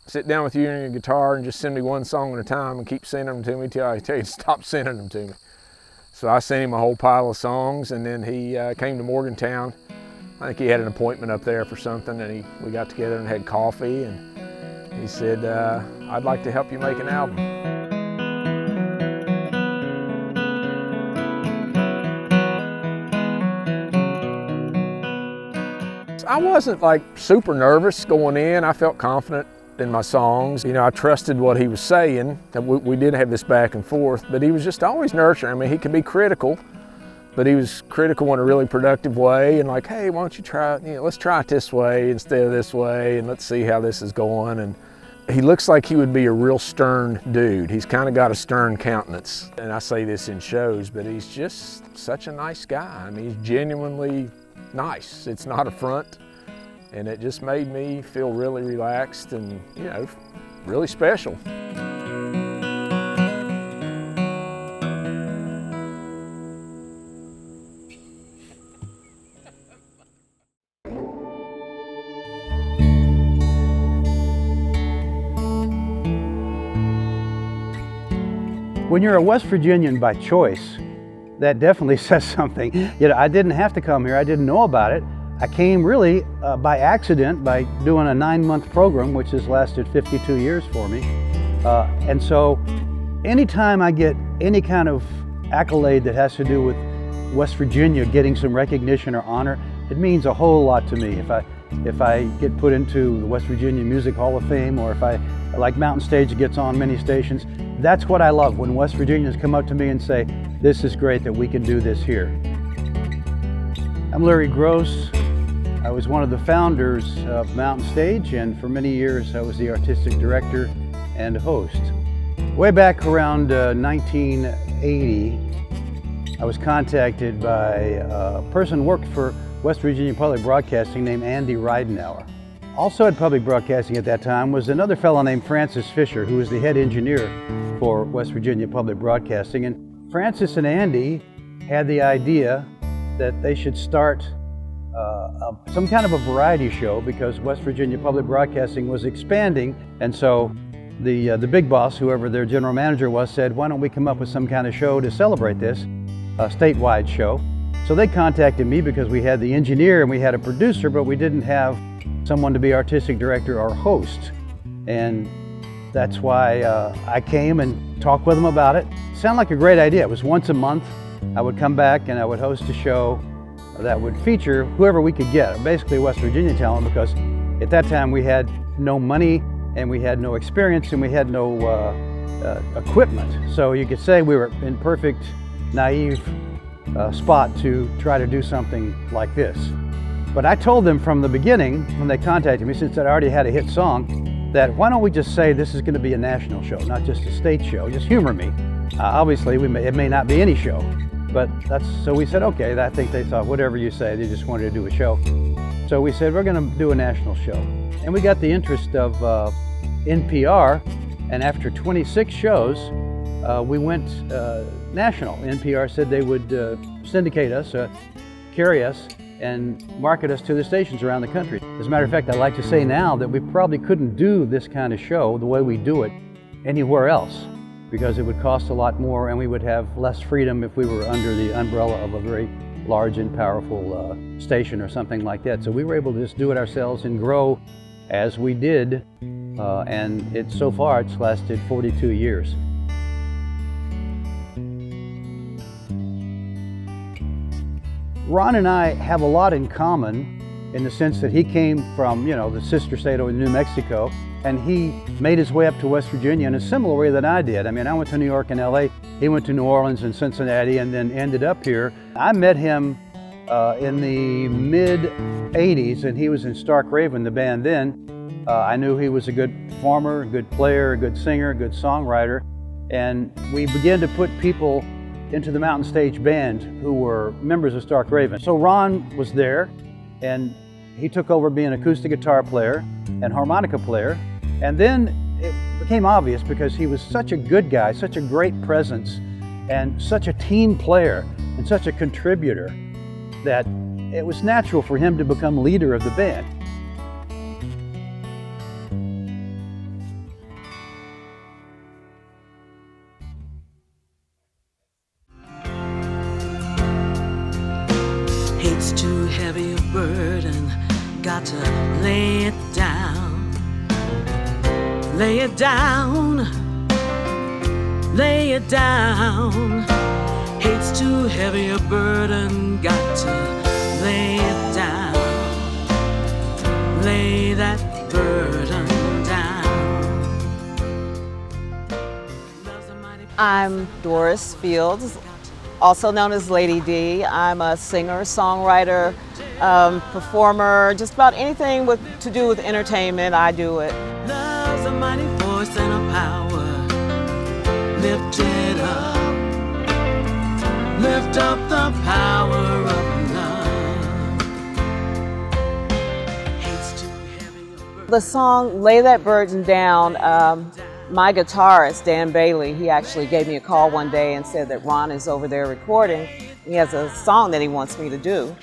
sit down with you and your guitar and just send me one song at a time and keep sending them to me till I tell you to stop sending them to me. So I sent him a whole pile of songs, and then he came to Morgantown. I think he had an appointment up there for something, and we got together and had coffee, and he said, I'd like to help you make an album. I wasn't like super nervous going in. I felt confident in my songs. You know, I trusted what he was saying. We did have this back and forth, but he was just always nurturing. I mean, he could be critical, but he was critical in a really productive way, and like, hey, why don't you try, let's try it this way instead of this way, and let's see how this is going. And he looks like he would be a real stern dude. He's kind of got a stern countenance. And I say this in shows, but he's just such a nice guy. I mean, he's genuinely nice. It's not a front, and it just made me feel really relaxed and, really special. when you're a West Virginian by choice, that definitely says something. You know, I didn't have to come here. I didn't know about it. I came really by accident by doing a 9-month program, which has lasted 52 years for me. And so anytime I get any kind of accolade that has to do with West Virginia getting some recognition or honor, it means a whole lot to me. If I get put into the West Virginia Music Hall of Fame, or if I, like Mountain Stage, gets on many stations, that's what I love, when West Virginians come up to me and say, this is great that we can do this here. I'm Larry Gross. I was one of the founders of Mountain Stage, and for many years I was the artistic director and host. Way back around 1980, I was contacted by a person who worked for West Virginia Public Broadcasting named Andy Ridenauer. Also at Public Broadcasting at that time was another fellow named Francis Fisher, who was the head engineer for West Virginia Public Broadcasting. And Francis and Andy had the idea that they should start some kind of a variety show, because West Virginia Public Broadcasting was expanding. And so the big boss, whoever their general manager was, said, why don't we come up with some kind of show to celebrate this, a statewide show. So they contacted me because we had the engineer and we had a producer, but we didn't have someone to be artistic director or host. And that's why I came and talked with them about it. It sounded like a great idea. It was once a month. I would come back and I would host a show that would feature whoever we could get, basically West Virginia talent, because at that time we had no money and we had no experience and we had no equipment. So you could say we were in perfect, naive spot to try to do something like this. But I told them from the beginning, when they contacted me, since I already had a hit song, that why don't we just say this is going to be a national show, not just a state show, just humor me. Obviously, it may not be any show, but so we said, okay. I think they thought, whatever you say, they just wanted to do a show. So we said, we're going to do a national show. And we got the interest of NPR, and after 26 shows, we went national. NPR said they would syndicate us, carry us, and market us to the stations around the country. As a matter of fact, I'd like to say now that we probably couldn't do this kind of show the way we do it anywhere else, because it would cost a lot more and we would have less freedom if we were under the umbrella of a very large and powerful station or something like that. So we were able to just do it ourselves and grow as we did, and so far it's lasted 42 years. Ron and I have a lot in common in the sense that he came from, the sister state of New Mexico, and he made his way up to West Virginia in a similar way that I did. I mean, I went to New York and LA, he went to New Orleans and Cincinnati, and then ended up here. I met him in the mid-'80s, and he was in Stark Raven, the band then. I knew he was a good performer, a good player, a good singer, a good songwriter, and we began to put people into the Mountain Stage Band who were members of Stark Raven. So Ron was there, and he took over being an acoustic guitar player and harmonica player. And then it became obvious, because he was such a good guy, such a great presence, and such a team player and such a contributor, that it was natural for him to become leader of the band. It's too heavy a burden, got to lay it down. Lay it down, lay it down. It's too heavy a burden, got to lay it down. Lay that burden down. I'm Doris Fields, also known as Lady D. I'm a singer, songwriter, performer, just about anything to do with entertainment, I do it. Love's a mighty force and a power. Lift it up. Lift up the power of love. Hate's too heavy. The song Lay That Burden Down, my guitarist, Dan Bailey, he actually gave me a call one day and said that Ron is over there recording. He has a song that he wants me to do.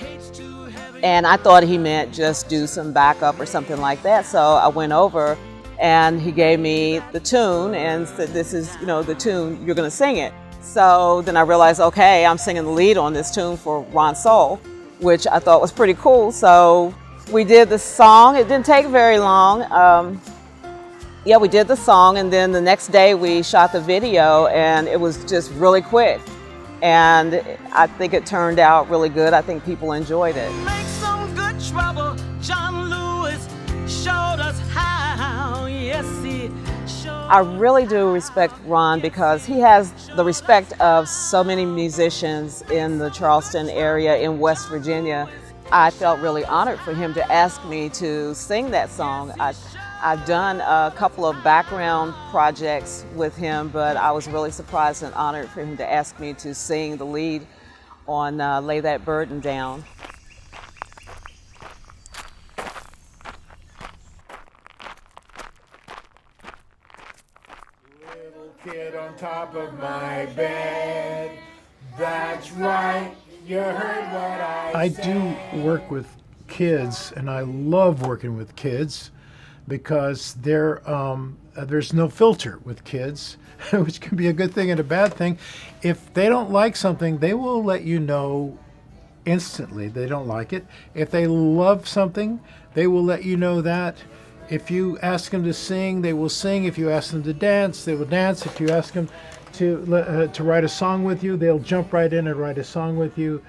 And I thought he meant just do some backup or something like that. So I went over And he gave me the tune and said, this is, the tune, you're gonna sing it. So then I realized, okay, I'm singing the lead on this tune for Ron Sowell, which I thought was pretty cool. So we did the song. It didn't take very long. Yeah, we did the song, and then the next day we shot the video, and it was just really quick. And I think it turned out really good. I think people enjoyed it. Make some good trouble. John Lewis showed us how. Yes, he showed. I really do respect Ron because he has the respect of so many musicians in the Charleston area in West Virginia. I felt really honored for him to ask me to sing that song. I've done a couple of background projects with him, but I was really surprised and honored for him to ask me to sing the lead on Lay That Burden Down. Little kid on top of my bed, that's right, you heard what I said. I do work with kids, and I love working with kids because there's no filter with kids, which can be a good thing and a bad thing. If they don't like something, they will let you know instantly they don't like it. If they love something, they will let you know that. If you ask them to sing, they will sing. If you ask them to dance, they will dance. If you ask them to write a song with you, they'll jump right in and write a song with you.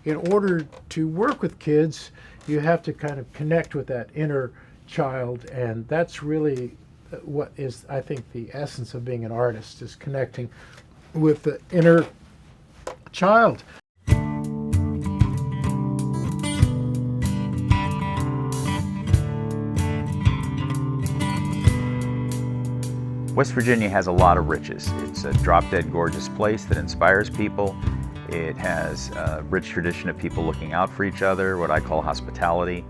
In order to work with kids, you have to kind of connect with that inner child, and that's really what is, I think, the essence of being an artist, is connecting with the inner child. West Virginia has a lot of riches. It's a drop-dead gorgeous place that inspires people. It has a rich tradition of people looking out for each other, what I call hospitality,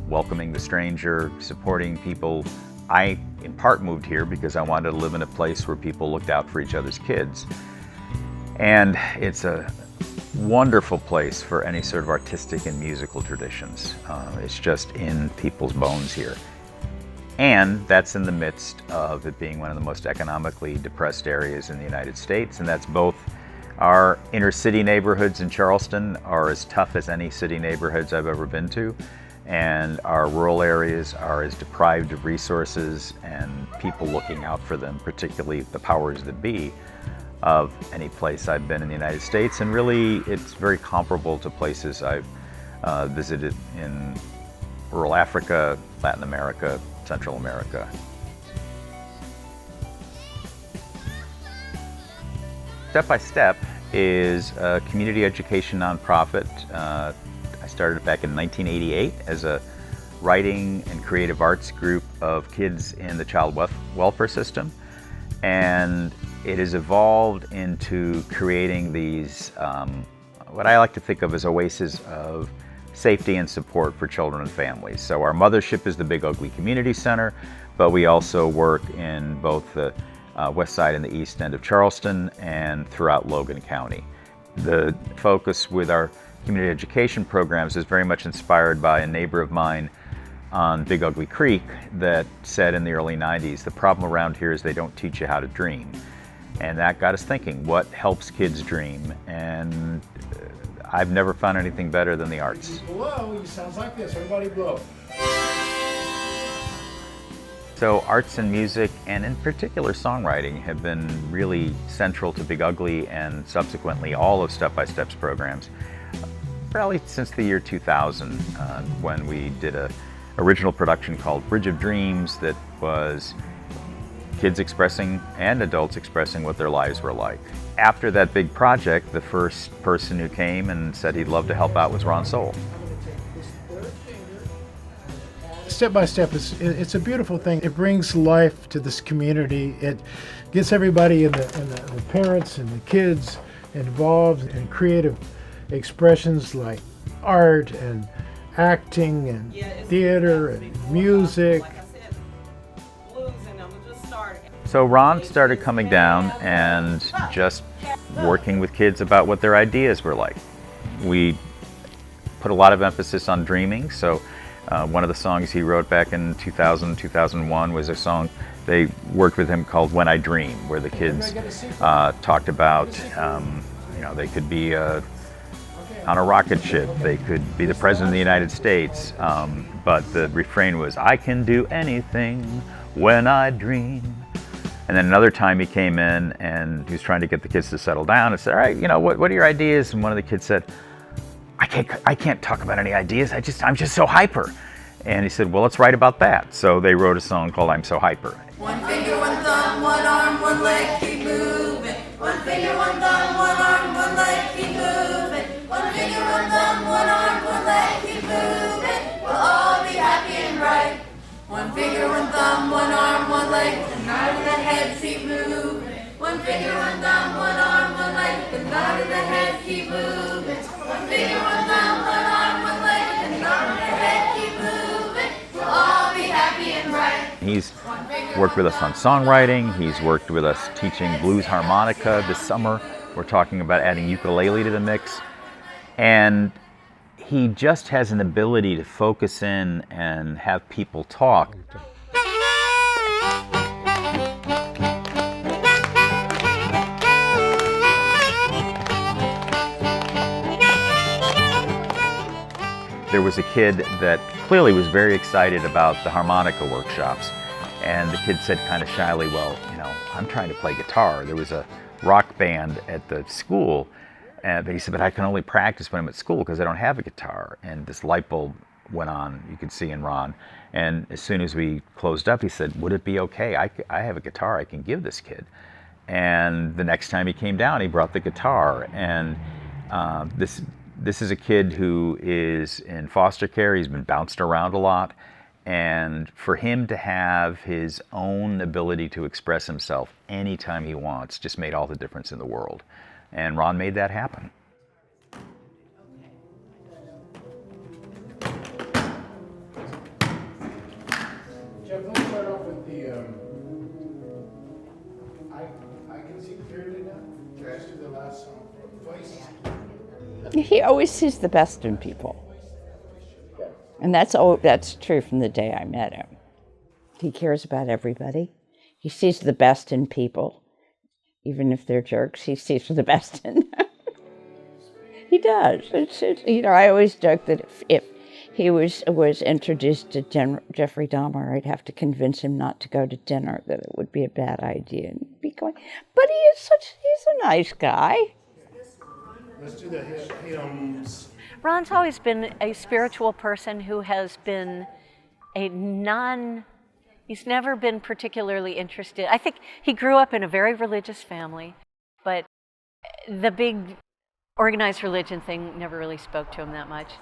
welcoming the stranger, supporting people. I, in part, moved here because I wanted to live in a place where people looked out for each other's kids. And it's a wonderful place for any sort of artistic and musical traditions. It's just in people's bones here. And that's in the midst of it being one of the most economically depressed areas in the United States, and that's both our inner city neighborhoods in Charleston are as tough as any city neighborhoods I've ever been to, and our rural areas are as deprived of resources and people looking out for them, particularly the powers that be, of any place I've been in the United States. And really, it's very comparable to places I've visited in rural Africa, Latin America, Central America. Step by Step is a community education nonprofit. I started it back in 1988 as a writing and creative arts group of kids in the child welfare system. And it has evolved into creating these, what I like to think of as oases of safety and support for children and families. So our mothership is the Big Ugly Community Center, but we also work in both the west side and the east end of Charleston and throughout Logan County. The focus with our community education programs is very much inspired by a neighbor of mine on Big Ugly Creek that said in the early 90s, the problem around here is they don't teach you how to dream. And that got us thinking, what helps kids dream? And I've never found anything better than the arts. Blow, it sounds like this, everybody blow. So arts and music, and in particular songwriting, have been really central to Big Ugly and subsequently all of Step by Step's programs, probably since the year 2000, when we did an original production called Bridge of Dreams that was kids expressing and adults expressing what their lives were like. After that big project, the first person who came and said he'd love to help out was Ron Sowell. Step by Step it's a beautiful thing. It brings life to this community. It gets everybody and the parents and the kids involved in creative expressions like art and acting and theater and music. So Ron started coming down and just working with kids about what their ideas were like. We put a lot of emphasis on dreaming, so One of the songs he wrote back in 2000, 2001 was a song they worked with him called When I Dream, where the kids talked about, they could be on a rocket ship, they could be the President of the United States, but the refrain was, I can do anything when I dream. And then another time he came in and he was trying to get the kids to settle down and said, all right, what are your ideas? And one of the kids said, I can't talk about any ideas, I'm just so hyper. And he said, well, let's write about that. So they wrote a song called I'm So Hyper. One finger, one thumb, one arm, one leg, keep moving. One finger, one thumb, one arm, one leg, keep moving. One finger, one thumb, one arm, one leg, keep moving. We'll all be happy and bright. One finger, one thumb, one arm, one leg, and nod of the head, keep moving. One finger, one thumb, one arm, one leg, and nod of the head, keep moving. One finger, one thumb, one arm, one leg, and nod of the head, keep moving. We'll all be happy and bright. He's worked with us on songwriting. He's worked with us teaching blues harmonica. This summer, we're talking about adding ukulele to the mix. And he just has an ability to focus in and have people talk. There was a kid that clearly was very excited about the harmonica workshops. And the kid said kind of shyly, well, I'm trying to play guitar. There was a rock band at the school, but he said, but I can only practice when I'm at school because I don't have a guitar. And this light bulb went on, you could see in Ron. And as soon as we closed up, he said, would it be okay? I have a guitar I can give this kid. And the next time he came down, he brought the guitar. And this is a kid who is in foster care. He's been bounced around a lot. And for him to have his own ability to express himself anytime he wants just made all the difference in the world. And Ron made that happen. Jeff, let's start off with the I can see clearly now. Can I ask you the last song? Voice. He always sees the best in people. And that's true from the day I met him. He cares about everybody. He sees the best in people. Even if they're jerks, he sees the best in them. He does. I always joke that if he was introduced to Jeffrey Dahmer, I'd have to convince him not to go to dinner, that it would be a bad idea. And be going, but he's a nice guy. Let's do the hymns. Ron's always been a spiritual person who has been he's never been particularly interested. I think he grew up in a very religious family, but the big organized religion thing never really spoke to him that much.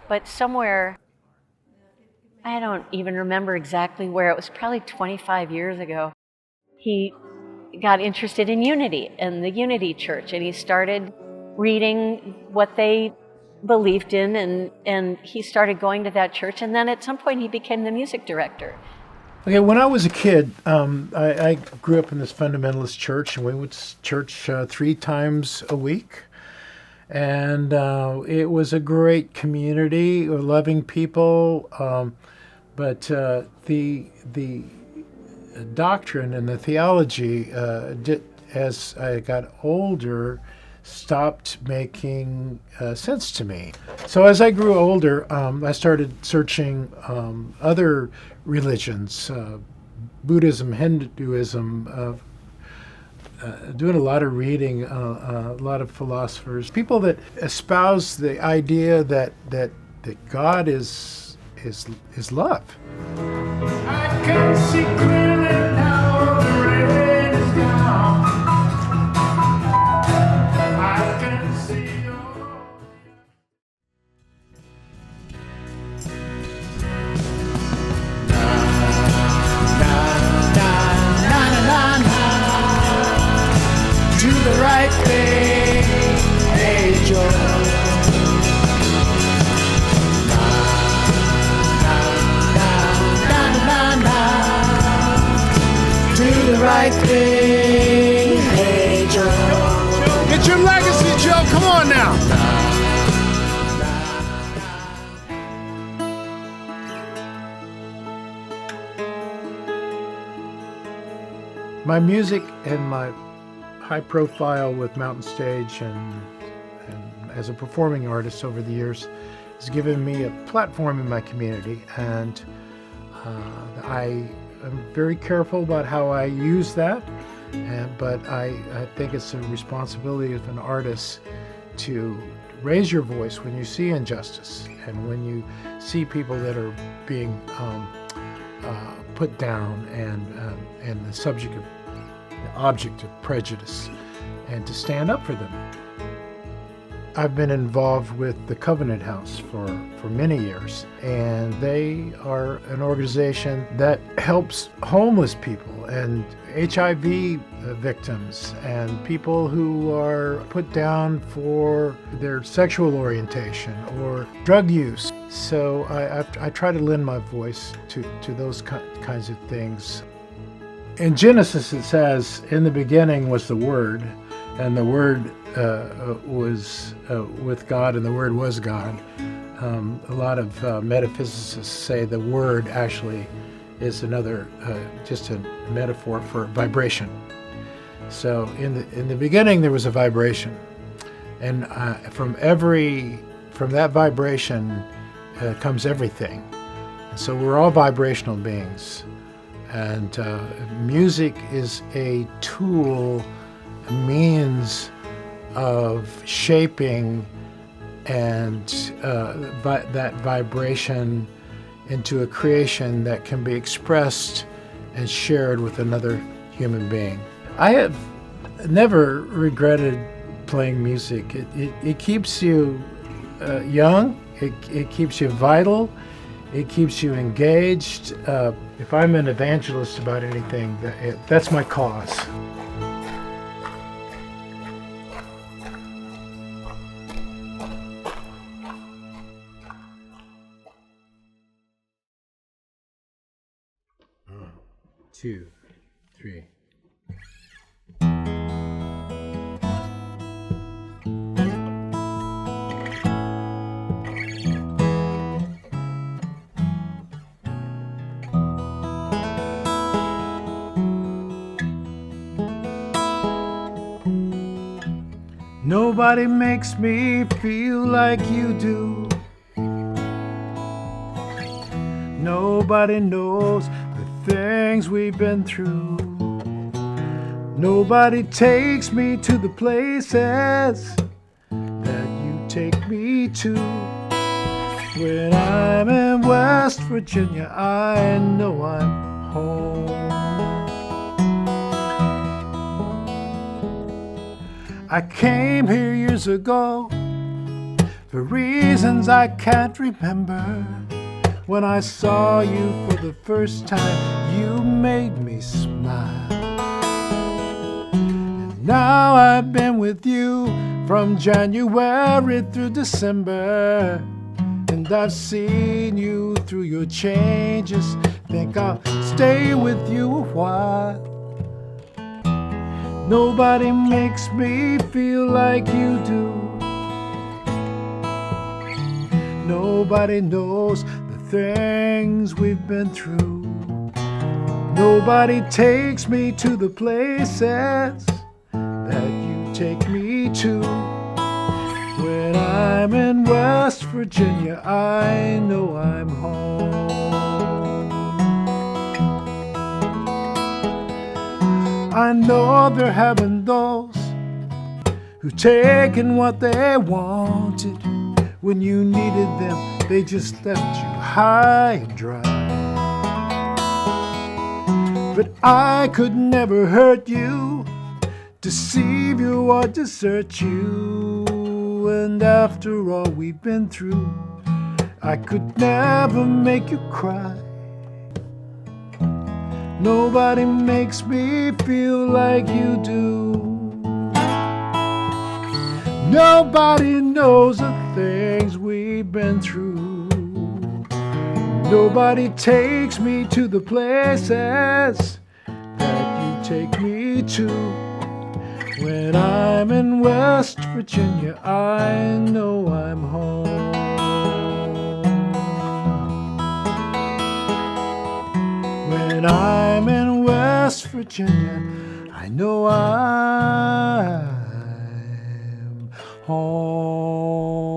But somewhere, I don't even remember exactly where, it was probably 25 years ago, he got interested in Unity and the Unity Church, and he started reading what they believed in, and he started going to that church, and then at some point he became the music director. Okay, when I was a kid, I grew up in this fundamentalist church, and we went to church 3 times a week. And it was a great community, loving people, but the doctrine and the theology, as I got older, stopped making sense to me. So as I grew older, I started searching other religions, Buddhism, Hinduism, doing a lot of reading, a lot of philosophers, people that espouse the idea that God is love. I can see clearly now the rain is gone. I can see do the right thing, hey Joe. Do the right thing, hey Joe. Get your legacy, Joe. Come on now. My music and my high profile with Mountain Stage and as a performing artist over the years has given me a platform in my community, and I am very careful about how I use that, but I think it's a responsibility of an artist to raise your voice when you see injustice and when you see people that are being put down and the object of prejudice, and to stand up for them. I've been involved with the Covenant House for many years, and they are an organization that helps homeless people and HIV victims and people who are put down for their sexual orientation or drug use. So I try to lend my voice to those kinds of things. In Genesis it says, "In the beginning was the Word, and the Word was with God, and the Word was God." A lot of metaphysicists say the Word actually is another, just a metaphor for vibration. So in the beginning there was a vibration, and from that vibration comes everything. So we're all vibrational beings, and music is a tool, a means of shaping and that vibration into a creation that can be expressed and shared with another human being. I have never regretted playing music. It keeps you young, it keeps you vital, it keeps you engaged. If I'm an evangelist about anything, that's my cause. Two, three. Nobody makes me feel like you do. Nobody knows the things we've been through. Nobody takes me to the places that you take me to. When I'm in West Virginia, I know I'm home. I came here years ago for reasons I can't remember. When I saw you for the first time, you made me smile. And now I've been with you from January through December, and I've seen you through your changes. Think I'll stay with you a while. Nobody makes me feel like you do. Nobody knows the things we've been through. Nobody takes me to the places that you take me to. When I'm in West Virginia, I know I'm home. I know there have been those who've taken what they wanted. When you needed them, they just left you high and dry. But I could never hurt you, deceive you or desert you. And after all we've been through, I could never make you cry. Nobody makes me feel like you do. Nobody knows the things we've been through. Nobody takes me to the places that you take me to. When I'm in West Virginia, I know I'm home. When I'm in West Virginia, I know I'm home.